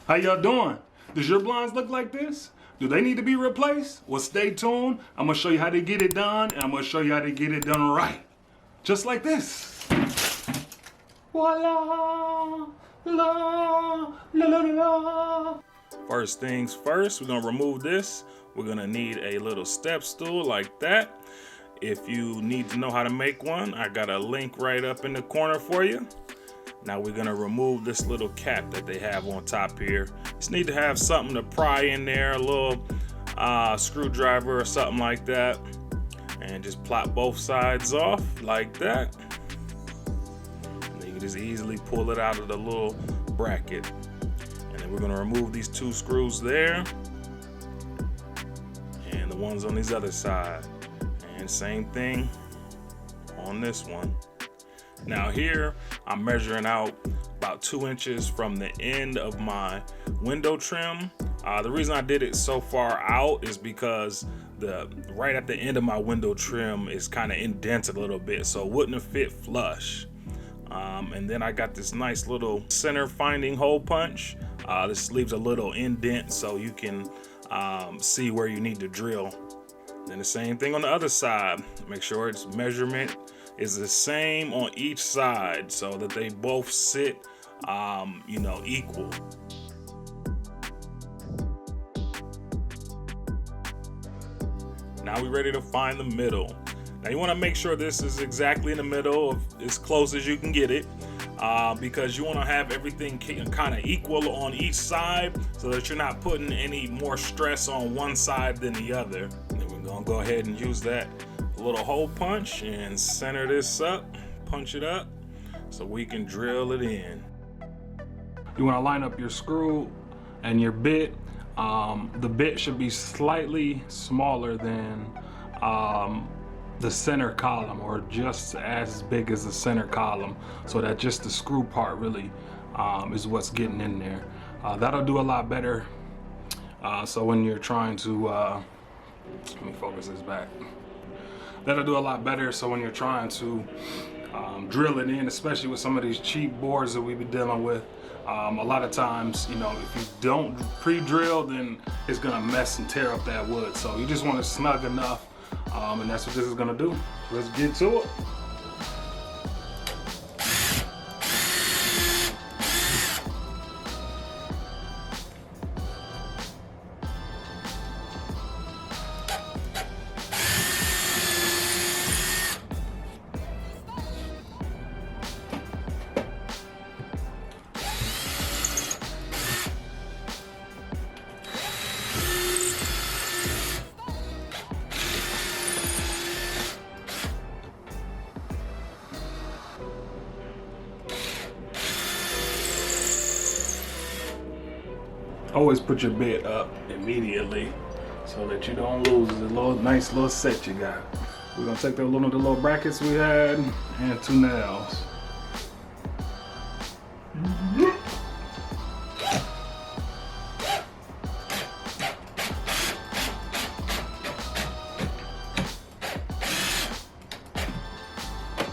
How y'all doing? Does your blinds look like this? Do they need to be replaced? Well, stay tuned. I'm gonna show you how to get it done, and I'm gonna show you how to get it done right. Just like this. Voila! La, la, la, la. First things first, we're gonna remove this. We're gonna need a little step stool like that. If you need to know how to make one, I got a link right up in the corner for you. Now we're gonna remove this little cap that they have on top here. Just need to have something to pry in there, a little screwdriver or something like that. And just plop both sides off like that. And you can just easily pull it out of the little bracket. And then we're gonna remove these two screws there. And the ones on this other side. And same thing on this one. Now here, I'm measuring out about 2 inches from the end of my window trim. The reason I did it so far out is because right at the end of my window trim is kind of indented a little bit, so it wouldn't have fit flush. And then I got this nice little center finding hole punch. This leaves a little indent so you can see where you need to drill. Then the same thing on the other side. Make sure its measurement is the same on each side so that they both sit, equal. Now we're ready to find the middle. Now you want to make sure this is exactly in the middle, of as close as you can get it, because you want to have everything kind of equal on each side so that you're not putting any more stress on one side than the other. And then we're gonna go ahead and use that little hole punch and center this up, punch it up so we can drill it in. You want to line up your screw and your bit. The bit should be slightly smaller than the center column, or just as big as the center column, so that just the screw part really is what's getting in there. That'll do a lot better. So when you're trying to, let me focus this back. That'll do a lot better. So when you're trying to drill it in, especially with some of these cheap boards that we be dealing with, a lot of times, if you don't pre-drill, then it's gonna mess and tear up that wood. So you just want it snug enough, and that's what this is gonna do. Let's get to it. Always put your bit up immediately so that you don't lose the nice little set you got. We're gonna take the little brackets we had and 2 nails.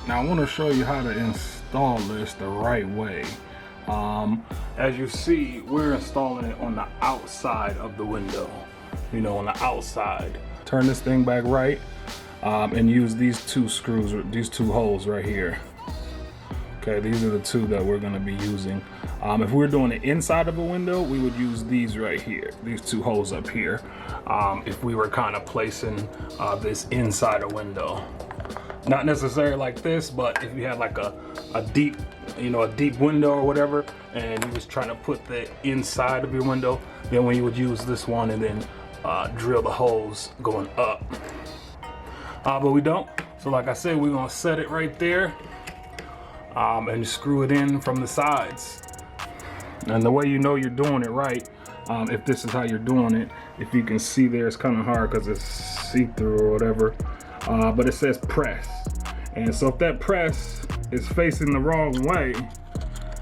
Now I want to show you how to install this the right way. As you see, we're installing it on the outside of the window, on the outside. Turn this thing back right, and use these 2 screws, these 2 holes right here. Okay, these are the 2 that we're gonna be using. If we're doing the inside of a window, we would use these right here, these 2 holes up here. If we were kind of placing this inside a window. Not necessarily like this, but if you had like a deep, a deep window or whatever, and you was trying to put the inside of your window, then we would use this one and then drill the holes going up. But we don't. So like I said, we're gonna set it right there and screw it in from the sides. And the way you know you're doing it right, if this is how you're doing it, if you can see there, it's kind of hard because it's see-through or whatever. But it says press, and so if that press is facing the wrong way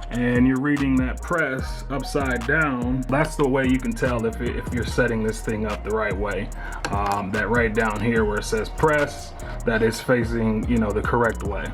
and you're reading that press upside down, that's the way you can tell if you're setting this thing up the right way. That right down here where it says press, that is facing the correct way.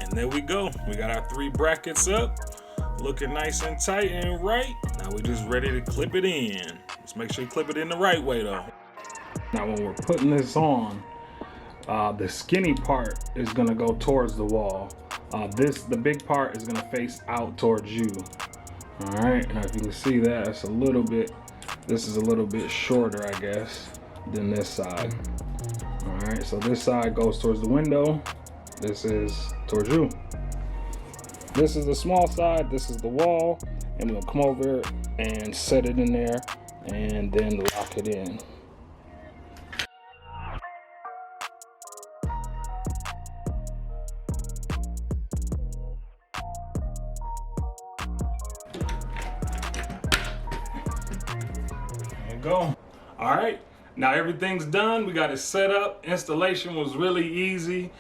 And there we go. We got our 3 brackets up, looking nice and tight and right. Now we're just ready to clip it in. Just make sure you clip it in the right way though. Now when we're putting this on, the skinny part is gonna go towards the wall. The big part is gonna face out towards you. All right, now if you can see that, it's a little bit, this is a little bit shorter, I guess, than this side. All right, so this side goes towards the window. This is towards you. This is the small side, this is the wall, and we'll come over and set it in there and then lock it in. Go. All right, now everything's done. We got it set up. Installation was really easy.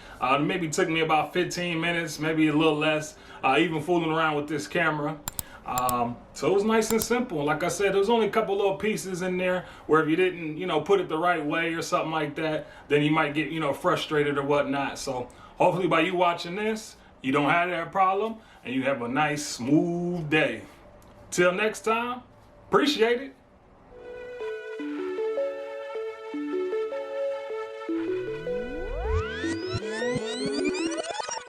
Maybe took me about 15 minutes, maybe a little less, even fooling around with this camera. So it was nice and simple. Like I said, there was only a couple little pieces in there where if you didn't, put it the right way or something like that, then you might get, frustrated or whatnot. So hopefully by you watching this, you don't have that problem and you have a nice, smooth day. Till next time, appreciate it.